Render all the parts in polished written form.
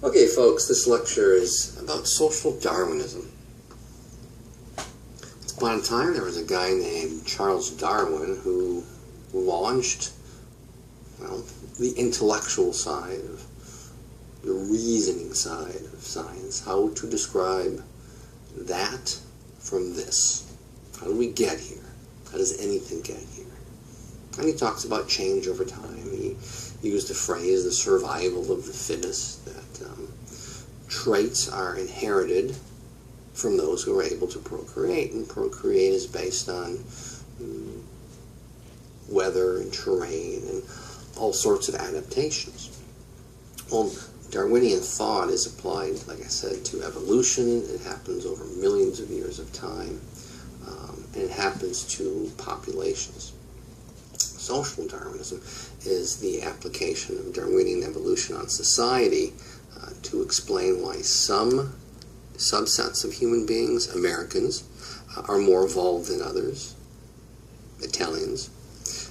Okay, folks, this lecture is about social Darwinism. Once upon a time, there was a guy named Charles Darwin who launched, the intellectual side of the reasoning side of science, how to describe that from this. How do we get here? How does anything get here? And he talks about change over time. He used the phrase, the survival of the fittest, that traits are inherited from those who are able to procreate, and procreate is based on weather and terrain and all sorts of adaptations. Well, Darwinian thought is applied, like I said, to evolution. It happens over millions of years of time, and it happens to populations. Social Darwinism is the application of Darwinian evolution on society to explain why some subsets of human beings, Americans, are more evolved than others, Italians,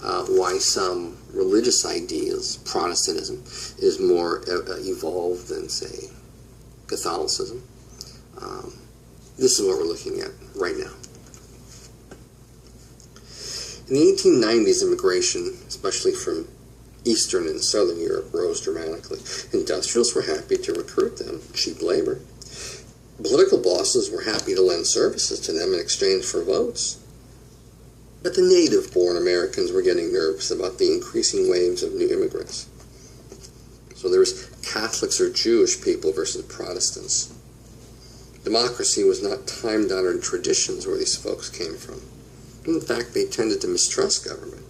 why some religious ideas, Protestantism, is more evolved than, say, Catholicism. This is what we're looking at right now. In the 1890s, immigration, especially from Eastern and Southern Europe, rose dramatically. Industrials were happy to recruit them, cheap labor. Political bosses were happy to lend services to them in exchange for votes. But the native-born Americans were getting nervous about the increasing waves of new immigrants. So there was Catholics or Jewish people versus Protestants. Democracy was not time-honored traditions where these folks came from. In fact, they tended to mistrust government.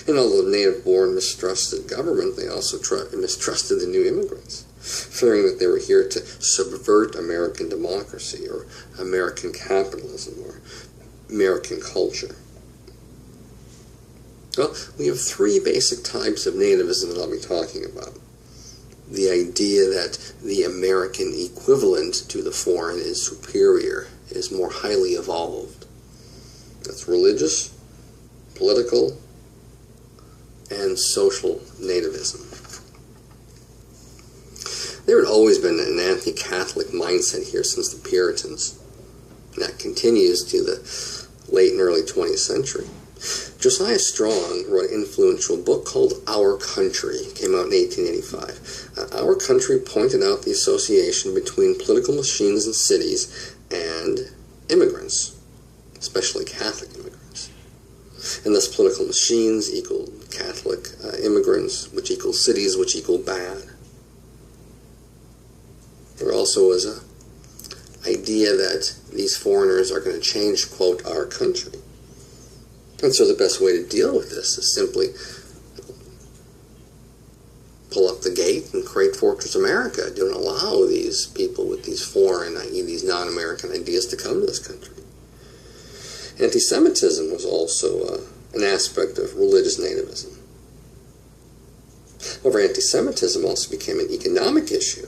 And although native-born mistrusted government, they also mistrusted the new immigrants, fearing that they were here to subvert American democracy or American capitalism or American culture. Well, we have three basic types of nativism that I'll be talking about. The idea that the American equivalent to the foreign is superior, is more highly evolved. That's religious, political, and social nativism. There had always been an anti-Catholic mindset here since the Puritans. And that continues to the late and early 20th century. Josiah Strong wrote an influential book called Our Country. It came out in 1885. Our Country pointed out the association between political machines in cities and immigrants, especially Catholic immigrants. And thus political machines equal Catholic immigrants, which equals cities, which equal bad. There also was an idea that these foreigners are going to change, quote, our country. And so the best way to deal with this is simply pull up the gate and create Fortress America. Don't allow these people with these foreign, i.e. these non-American ideas to come to this country. Anti-Semitism was also an aspect of religious nativism. However, anti-Semitism also became an economic issue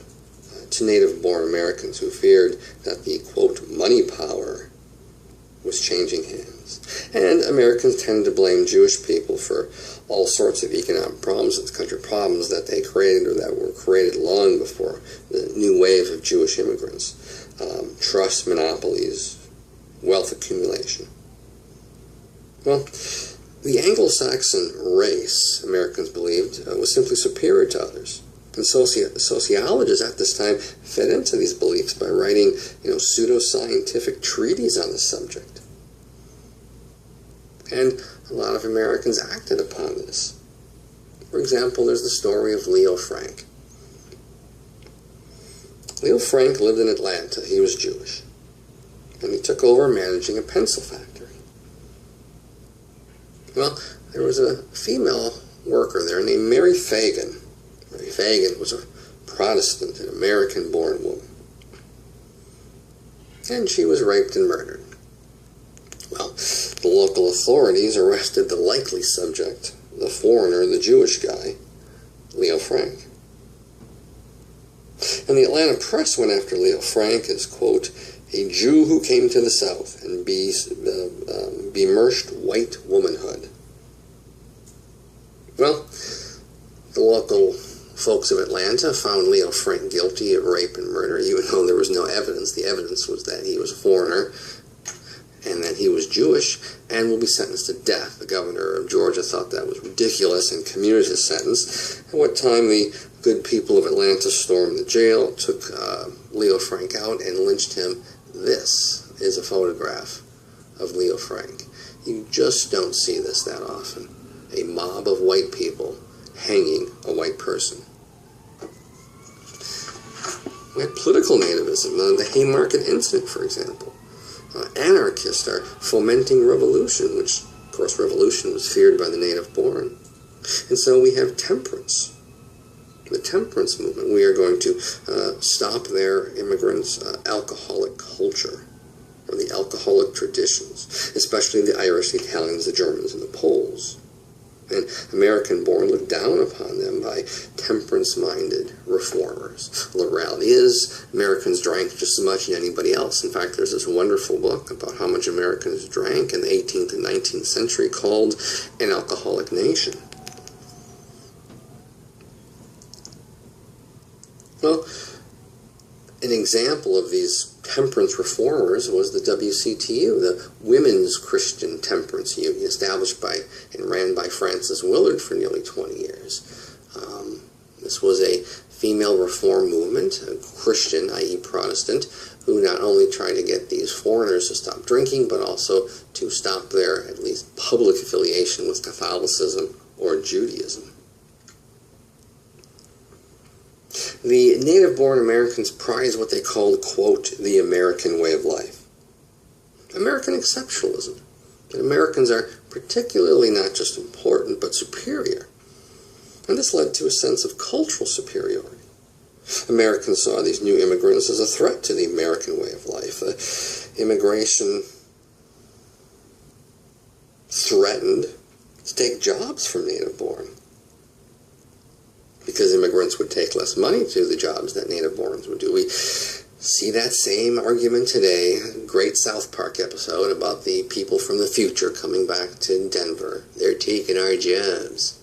to native-born Americans who feared that the, quote, money power was changing hands. And Americans tended to blame Jewish people for all sorts of economic problems in this country, problems that they created or that were created long before the new wave of Jewish immigrants. Trust monopolies, wealth accumulation. Well, the Anglo-Saxon race, Americans believed, was simply superior to others. And sociologists at this time fed into these beliefs by writing, pseudo-scientific treatises on the subject. And a lot of Americans acted upon this. For example, there's the story of Leo Frank. Leo Frank lived in Atlanta. He was Jewish. And he took over managing a pencil factory. Well, there was a female worker there named Mary Fagan. Mary Fagan was a Protestant, an American-born woman. And she was raped and murdered. Well, the local authorities arrested the likely subject, the foreigner, the Jewish guy, Leo Frank. And the Atlanta press went after Leo Frank as, quote, a Jew who came to the South and besmirched white womanhood. Well, the local Folks of Atlanta found Leo Frank guilty of rape and murder, even though there was no evidence. The evidence was that he was a foreigner and that he was Jewish, and will be sentenced to death. The governor of Georgia thought that was ridiculous and commuted his sentence. At what time the good people of Atlanta stormed the jail, took Leo Frank out, and lynched him. This is a photograph of Leo Frank. You just don't see this that often. A mob of white people hanging a white person. We had political nativism, the Haymarket incident, for example. Anarchists are fomenting revolution, which, of course, revolution was feared by the native-born. And so we have temperance. The temperance movement. We are going to stop their immigrants' alcoholic culture, or the alcoholic traditions, especially the Irish, the Italians, the Germans, and the Poles. And American-born looked down upon them by temperance-minded reformers. The reality is, Americans drank just as much as anybody else. In fact, there's this wonderful book about how much Americans drank in the 18th and 19th century called An Alcoholic Nation. Well, an example of these temperance reformers was the WCTU, the Women's Christian Temperance Union, established by and ran by Frances Willard for nearly 20 years. This was a female reform movement, a Christian, i.e. Protestant, who not only tried to get these foreigners to stop drinking, but also to stop their, at least, public affiliation with Catholicism or Judaism. The native-born Americans prize what they called, quote, the American way of life. American exceptionalism. That Americans are particularly not just important, but superior. And this led to a sense of cultural superiority. Americans saw these new immigrants as a threat to the American way of life. Immigration threatened to take jobs from native-born, because immigrants would take less money to do the jobs that native-borns would do. We see that same argument today, great South Park episode about the people from the future coming back to Denver. They're taking our jobs.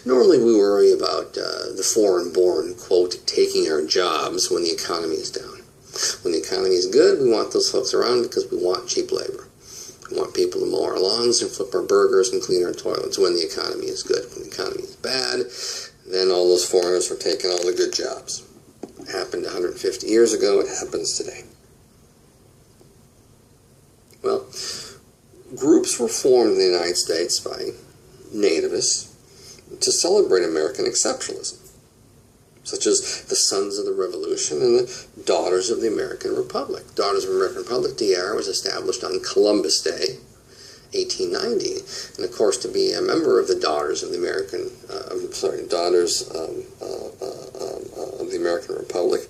Normally we worry about the foreign-born, quote, taking our jobs when the economy is down. When the economy is good, we want those folks around because we want cheap labor. We want people to mow our lawns and flip our burgers and clean our toilets when the economy is good. When the economy is bad, then all those foreigners were taking all the good jobs. It happened 150 years ago. It happens today. Well, groups were formed in the United States by nativists to celebrate American exceptionalism, such as the Sons of the Revolution and the Daughters of the American Republic. Daughters of the American Republic, DR, was established on Columbus Day, 1890, and of course, to be a member of the Daughters of the American, Daughters of the American Republic,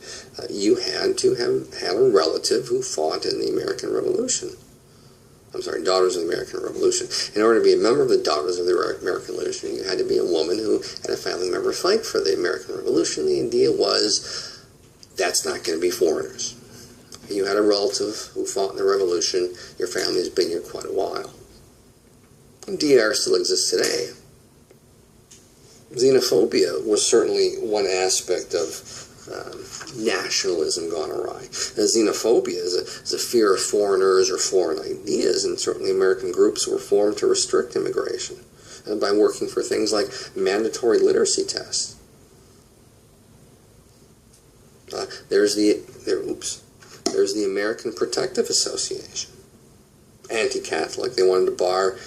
you had to have had a relative who fought in the American Revolution. Daughters of the American Revolution. In order to be a member of the Daughters of the American Revolution, you had to be a woman who had a family member fight for the American Revolution. The idea was, that's not going to be foreigners. You had a relative who fought in the Revolution, your family has been here quite a while. DR still exists today. Xenophobia was certainly one aspect of nationalism gone awry. Xenophobia is a fear of foreigners or foreign ideas, and certainly American groups were formed to restrict immigration by working for things like mandatory literacy tests. There's the American Protective Association. Anti-Catholic. They wanted to bar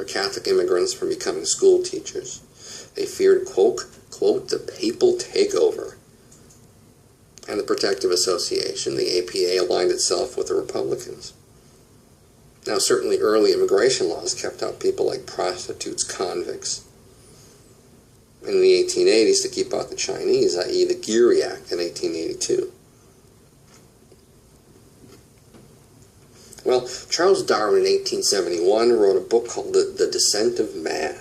Catholic immigrants from becoming school teachers. They feared, quote, the papal takeover. And the Protective Association, the APA, aligned itself with the Republicans. Now, certainly early immigration laws kept out people like prostitutes, convicts. In the 1880s, to keep out the Chinese, i.e. the Geary Act in 1882. Well, Charles Darwin in 1871 wrote a book called The Descent of Man.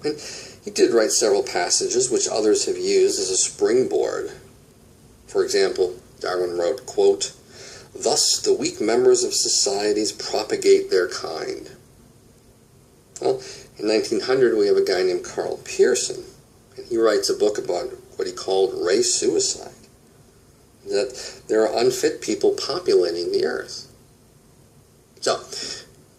And he did write several passages which others have used as a springboard. For example, Darwin wrote, quote, thus the weak members of societies propagate their kind. Well, in 1900, we have a guy named Carl Pearson, and he writes a book about what he called race suicide, that there are unfit people populating the earth. So,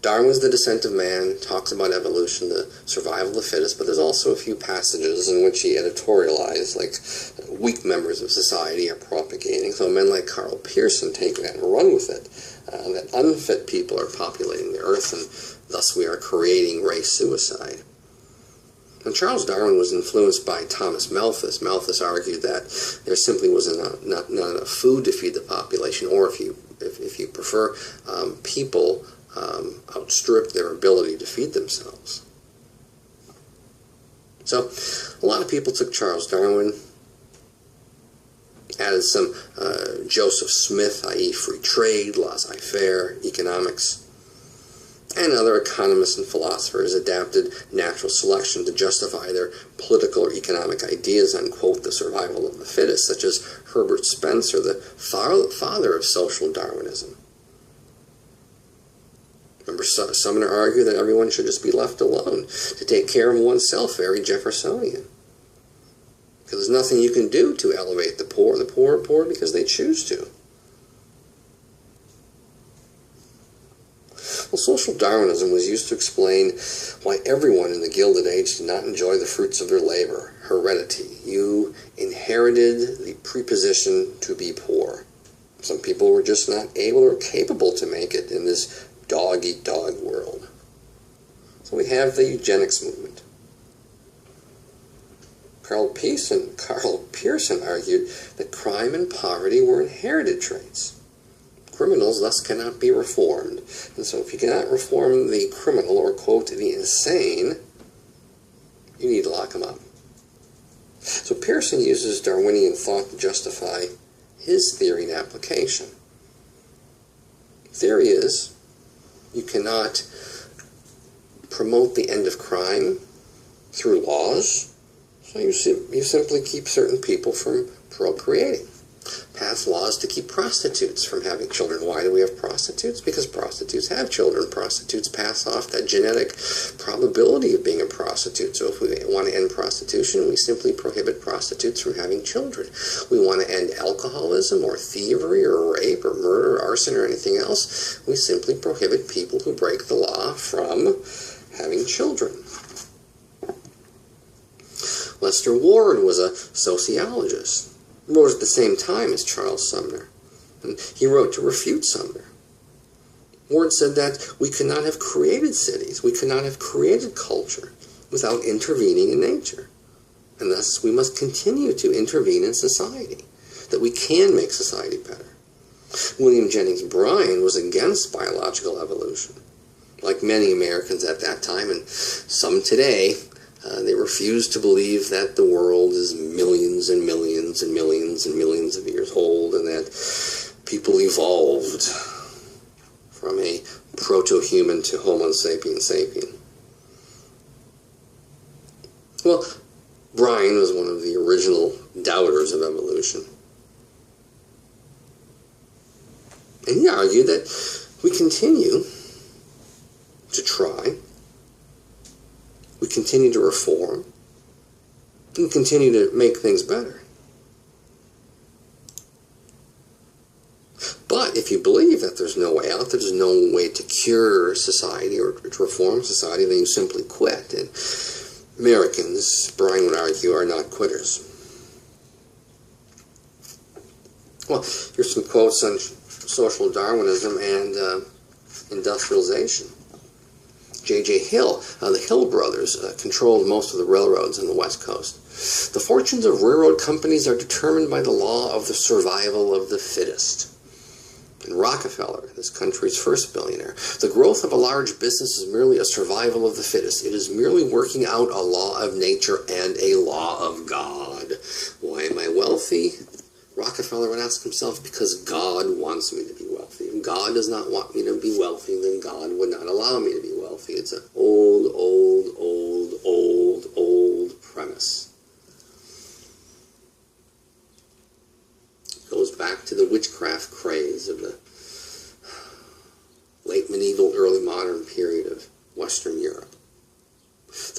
Darwin's The Descent of Man talks about evolution, the survival of the fittest, but there's also a few passages in which he editorialized, like weak members of society are propagating. So men like Carl Pearson take that and run with it, that unfit people are populating the earth, and thus we are creating race suicide. And Charles Darwin was influenced by Thomas Malthus. Malthus argued that there simply wasn't not enough food to feed the population, or if you prefer, people outstrip their ability to feed themselves. So a lot of people took Charles Darwin, added some Joseph Smith, i.e. free trade, laissez-faire, economics, and other economists and philosophers adapted natural selection to justify their political or economic ideas on, quote, the survival of the fittest, such as Herbert Spencer, the father of social Darwinism. Remember, Sumner argued that everyone should just be left alone to take care of oneself, very Jeffersonian. Because there's nothing you can do to elevate the poor. The poor are poor because they choose to. Well, social Darwinism was used to explain why everyone in the Gilded Age did not enjoy the fruits of their labor. Heredity. You inherited the preposition to be poor. Some people were just not able or capable to make it in this dog-eat-dog world. So we have the eugenics movement. Carl Pearson argued that crime and poverty were inherited traits. Criminals thus cannot be reformed. And so if you cannot reform the criminal, or, quote, the insane, you need to lock them up. So Pearson uses Darwinian thought to justify his theory and application. The theory is, you cannot promote the end of crime through laws, so you simply keep certain people from procreating. Pass laws to keep prostitutes from having children. Why do we have prostitutes? Because prostitutes have children. Prostitutes pass off that genetic probability of being a prostitute. So if we want to end prostitution, we simply prohibit prostitutes from having children. We want to end alcoholism or thievery or rape or murder, arson, or anything else. We simply prohibit people who break the law from having children. Lester Ward was a sociologist. He wrote at the same time as Charles Sumner, and he wrote to refute Sumner. Ward said that we could not have created cities, we could not have created culture without intervening in nature, and thus we must continue to intervene in society, that we can make society better. William Jennings Bryan was against biological evolution. Like many Americans at that time, and some today, they refuse to believe that the world is millions and millions and millions and millions of years old, and that people evolved from a proto-human to Homo sapiens sapien. Well, Bryan was one of the original doubters of evolution. And he argued that we continue to try, we continue to reform, and continue to make things better. But if you believe that there's no way out, that there's no way to cure society or to reform society, then you simply quit. And Americans, Bryan would argue, are not quitters. Well, here's some quotes on social Darwinism and industrialization. J.J. Hill, the Hill brothers, controlled most of the railroads on the West Coast. The fortunes of railroad companies are determined by the law of the survival of the fittest. And Rockefeller, this country's first billionaire, the growth of a large business is merely a survival of the fittest. It is merely working out a law of nature and a law of God. Why am I wealthy? Rockefeller would ask himself, because God wants me to be wealthy. If God does not want me to be wealthy, then God would not allow me to be wealthy. It's an old premise. It goes back to the witchcraft craze of the late medieval, early modern period of Western Europe.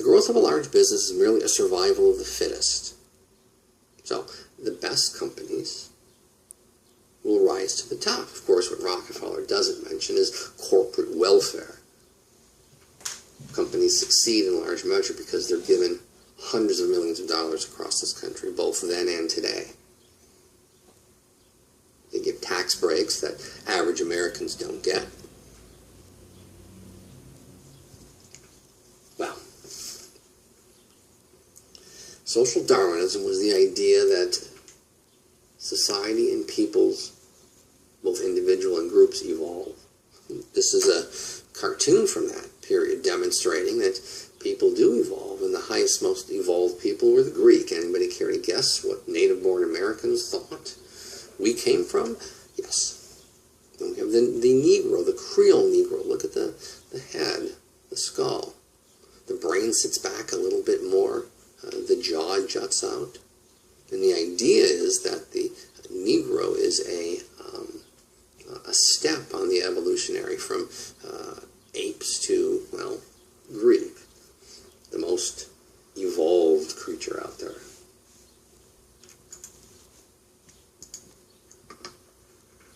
growth of a large business is merely a survival of the fittest. So the best companies will rise to the top. Of course, what Rockefeller doesn't mention is corporate welfare. Companies succeed in large measure because they're given hundreds of millions of dollars across this country, both then and today. They give tax breaks that average Americans don't get. Well, social Darwinism was the idea that society and peoples, both individual and groups, evolve. This is a cartoon from that period demonstrating that people do evolve, and the highest, most evolved people were the Greek. Anybody care to guess what native-born Americans thought we came from? Yes. Then we have the Negro, the Creole Negro. Look at the head, the skull. The brain sits back a little bit more. The jaw juts out. And the idea is that the Negro is a step on the evolutionary from apes to, well, Greek. The most evolved